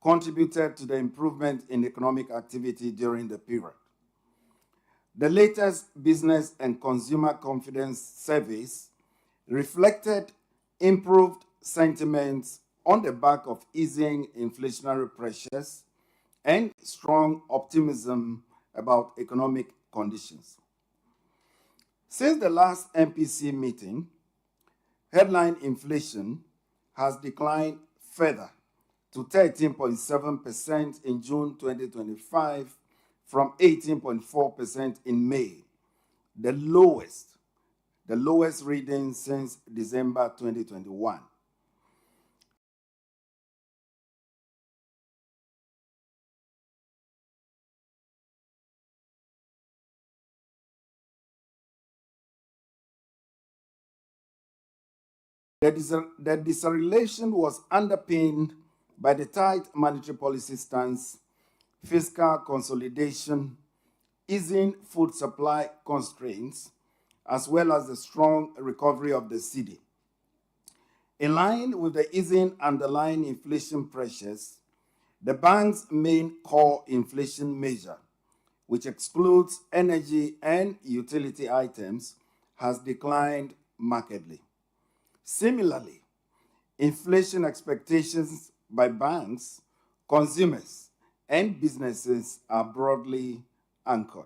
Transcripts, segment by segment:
contributed to the improvement in economic activity during the period. The latest business and consumer confidence surveys reflected improved sentiments on the back of easing inflationary pressures and strong optimism about economic conditions. Since the last MPC meeting, headline inflation has declined further to 13.7% in June 2025 from 18.4% in May, the lowest reading since December 2021. The deceleration was underpinned by the tight monetary policy stance, fiscal consolidation, easing food supply constraints, as well as the strong recovery of the cedi. In line with the easing underlying inflation pressures, the bank's main core inflation measure, which excludes energy and utility items, has declined markedly. Similarly, inflation expectations by banks, consumers, and businesses are broadly anchored.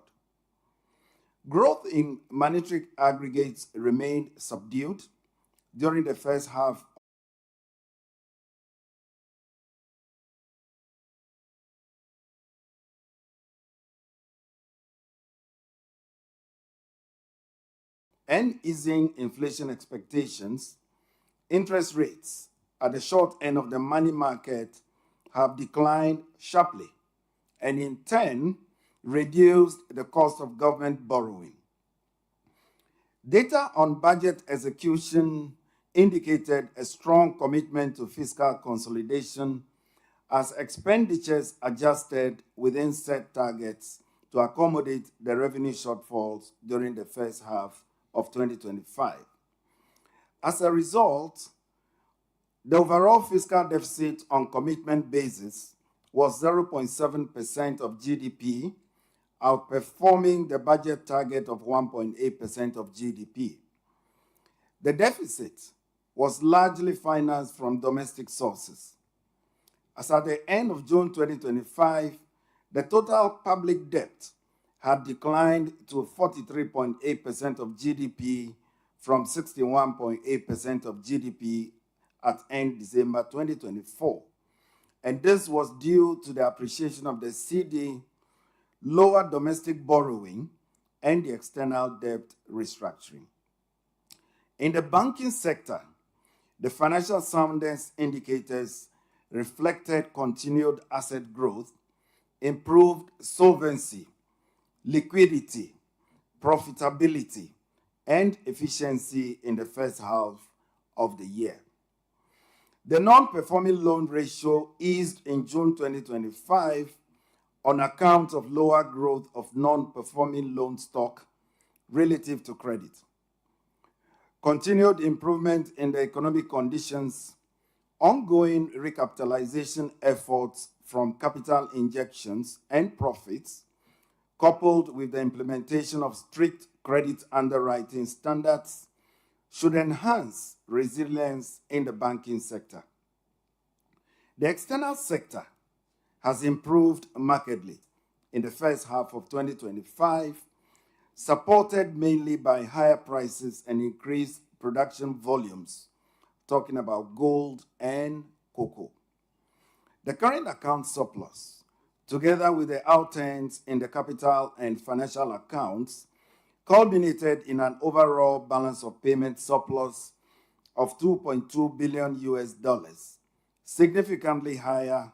Growth in monetary aggregates remained subdued during the first half and easing inflation expectations. Interest rates at the short end of the money market have declined sharply and in turn reduced the cost of government borrowing. Data on budget execution indicated a strong commitment to fiscal consolidation as expenditures adjusted within set targets to accommodate the revenue shortfalls during the first half of 2025. As a result, the overall fiscal deficit on commitment basis was 0.7% of GDP, outperforming the budget target of 1.8% of GDP. The deficit was largely financed from domestic sources. As at the end of June 2025, the total public debt had declined to 43.8% of GDP from 61.8% of GDP at end December 2024. And this was due to the appreciation of the cedi, lower domestic borrowing, and the external debt restructuring. In the banking sector, the financial soundness indicators reflected continued asset growth, improved solvency, liquidity, profitability, and efficiency in the first half of the year. The non-performing loan ratio eased in June 2025 on account of lower growth of non-performing loan stock relative to credit. Continued improvement in the economic conditions, ongoing recapitalization efforts from capital injections and profits, coupled with the implementation of strict credit underwriting standards, should enhance resilience in the banking sector. The external sector has improved markedly in the first half of 2025, supported mainly by higher prices and increased production volumes, talking about gold and cocoa. The current account surplus, together with the outturns in the capital and financial accounts, culminated in an overall balance of payment surplus of $2.2 billion US, significantly higher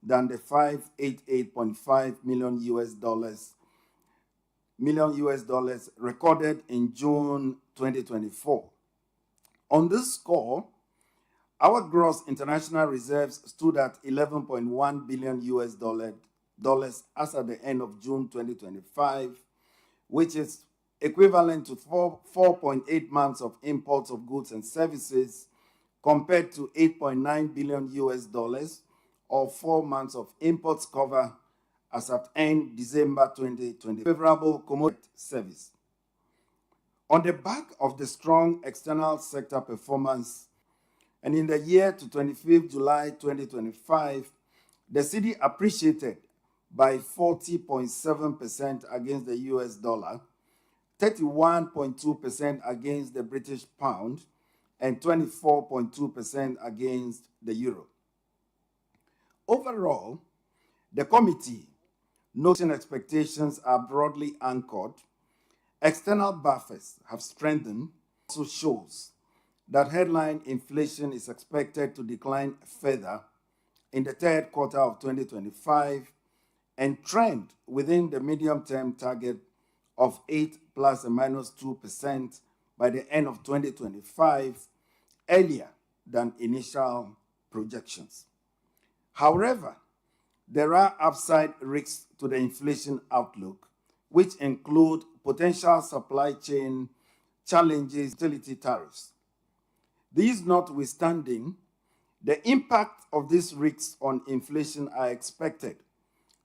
than the $588.5 million US recorded in June 2024. On this score, our gross international reserves stood at $11.1 billion US as at the end of June 2025, which is equivalent to 4.8 months of imports of goods and services compared to $8.9 billion US or 4 months of imports cover as at end December 2020. Favorable commodity service. On the back of the strong external sector performance, and in the year to 25th July 2025, the cedi appreciated by 40.7% against the US dollar, 31.2% against the British pound, and 24.2% against the euro. Overall, the committee noting expectations are broadly anchored. External buffers have strengthened, also shows that headline inflation is expected to decline further in the third quarter of 2025 and trend within the medium-term target of 8 plus or minus 2% by the end of 2025, earlier than initial projections. However, there are upside risks to the inflation outlook, which include potential supply chain challenges, utility tariffs. These notwithstanding, the impact of these risks on inflation are expected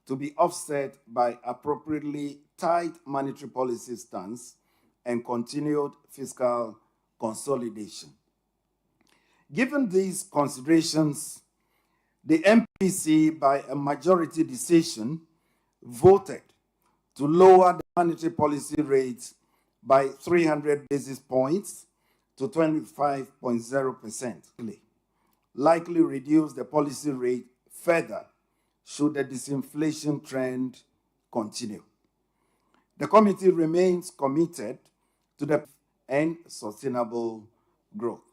to be offset by appropriately tight monetary policy stance and continued fiscal consolidation. Given these considerations, the MPC, by a majority decision, voted to lower the monetary policy rate by 300 basis points to 25.0%, likely reduce the policy rate further should the disinflation trend continue. The committee remains committed to the and sustainable growth.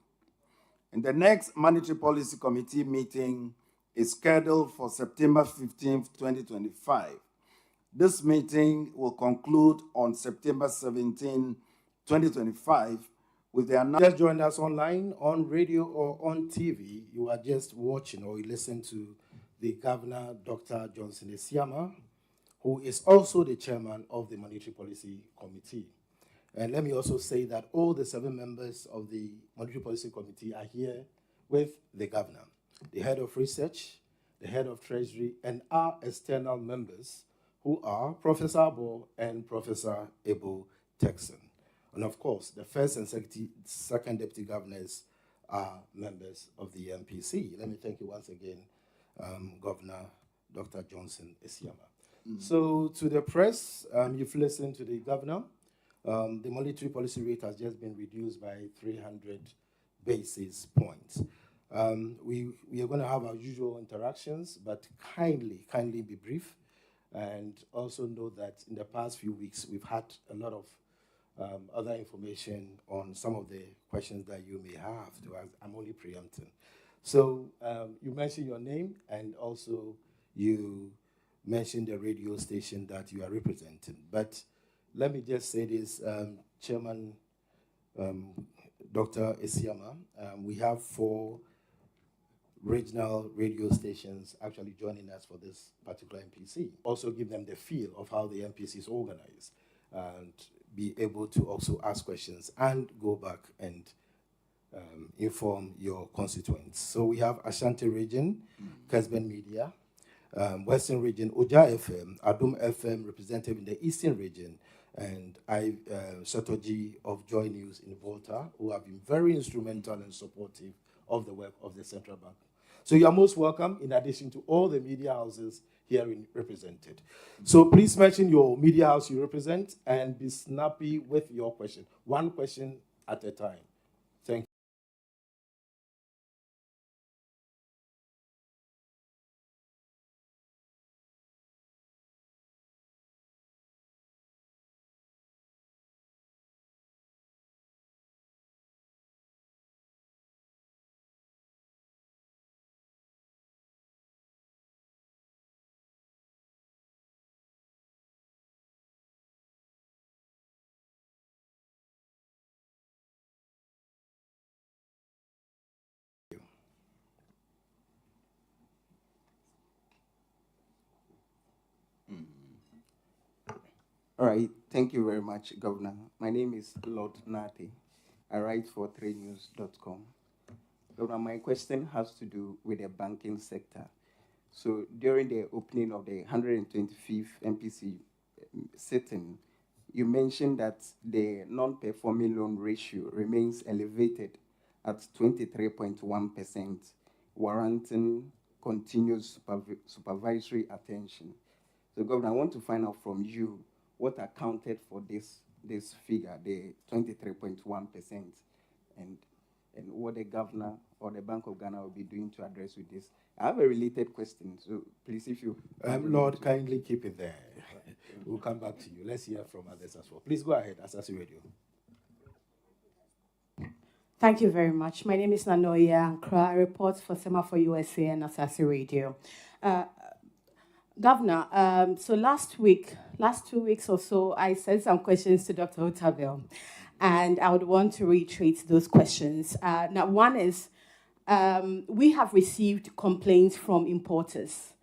And the next Monetary Policy Committee meeting is scheduled for September 15th, 2025. This meeting will conclude on September 17, 2025, with the announcement. Just joined us online, on radio, or on TV. You are just watching or you listen to the Governor, Dr. Johnson Esiama, who is also the chairman of the Monetary Policy Committee. And let me also say that all the 7 members of the Monetary Policy Committee are here with the governor, the head of research, the head of treasury, and our external members, who are Professor Abo and Professor Ebo Texan. And of course, the first and second deputy governors are members of the MPC. Let me thank you once again, Governor Dr. Johnson Esiama. So to the press, you've listened to the governor. The monetary policy rate has just been reduced by 300 basis points. We are going to have our usual interactions, but kindly be brief. And also know that in the past few weeks, we've had a lot of other information on some of the questions that you may have to ask. I'm only preempting. So you mentioned your name, and also you mentioned the radio station that you are representing. But let me just say this, Chairman Dr. Esiama, we have 4 regional radio stations actually joining us for this particular MPC. Also give them the feel of how the MPC is organized and be able to also ask questions and go back and inform your constituents. So we have Ashanti region, Kesben Media, Western region, Oja FM, Adum FM representative in the Eastern region, and Sotoji of Joy News in Volta, who have been very instrumental and supportive of the work of the Central Bank. So you are most welcome, in addition to all the media houses here represented. So please mention your media house you represent and be snappy with your question. One question at a time. Thank you. All right, thank you very much, Governor. My name is Lord Nate. I write for 3news.com. Governor, my question has to do with the banking sector. So during the opening of the 125th MPC sitting, you mentioned that the non-performing loan ratio remains elevated at 23.1%, warranting continuous supervisory attention. So, Governor, I want to find out from you what accounted for this figure, the 23.1%, and what the governor or the Bank of Ghana will be doing to address with this. I have a related question, so please, if you... Lord, kindly keep it there. We'll come back to you. Let's hear from others as well. Please go ahead, Asasi Radio. Thank you very much. My name is Nanoya Ankra. I report for Semaphore USA and Asasi Radio. Governor, so last 2 weeks or so, I sent some questions to Dr. Otabil, and I would want to reiterate those questions. Now, one is, we have received complaints from importers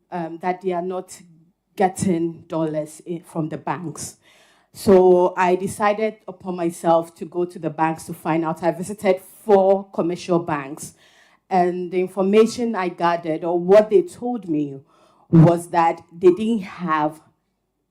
that they are not getting dollars from the banks. So I decided upon myself to go to the banks to find out. I visited 4 commercial banks, and the information I gathered, or what they told me, was that they didn't have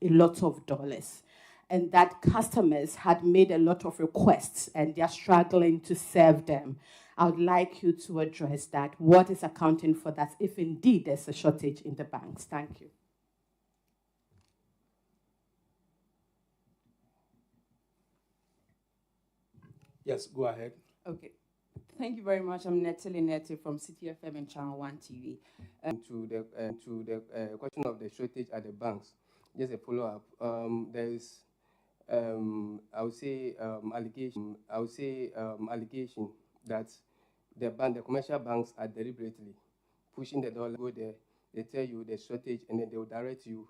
a lot of dollars, and that customers had made a lot of requests and they're struggling to serve them. I would like you to address that. What is accounting for that, if indeed there's a shortage in the banks? Thank you. Yes, go ahead. Okay. Thank you very much. I'm Nettie Nettie from City FM and Channel 1 TV. To the question of the shortage at the banks, just a follow-up. There is, I would say, allegation that the commercial banks are deliberately pushing the dollar. Go there, they tell you the shortage, and then they will direct you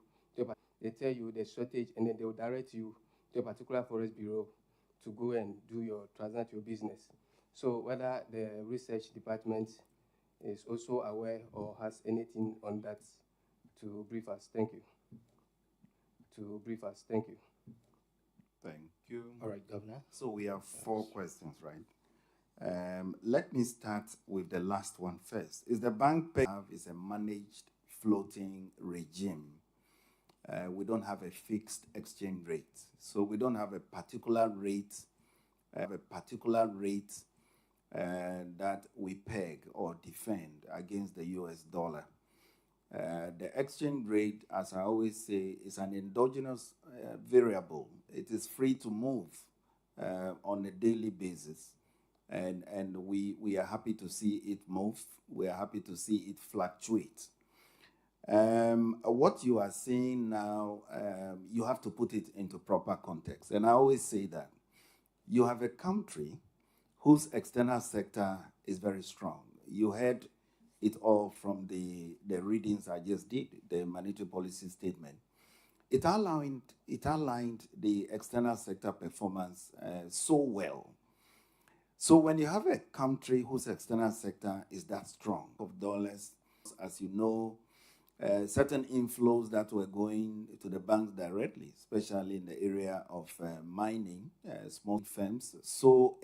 to a particular forest bureau to go and do transact your business. So whether the research department is also aware or has anything on that to brief us. Thank you. Thank you. Thank you. All right, Governor. So we have 4 questions, right? Let me start with the last one first. Is the bank is a managed floating regime? We don't have a fixed exchange rate, so we don't have a particular rate. That we peg or defend against the US dollar. The exchange rate, as I always say, is an endogenous variable. It is free to move on a daily basis. And we are happy to see it move. We are happy to see it fluctuate. What you are seeing now, you have to put it into proper context. And I always say that you have a country whose external sector is very strong. You heard it all from the readings I just did, the monetary policy statement. It aligned the external sector performance so well. So when you have a country whose external sector is that strong of dollars, as you know, certain inflows that were going to the banks directly, especially in the area of mining, small firms. So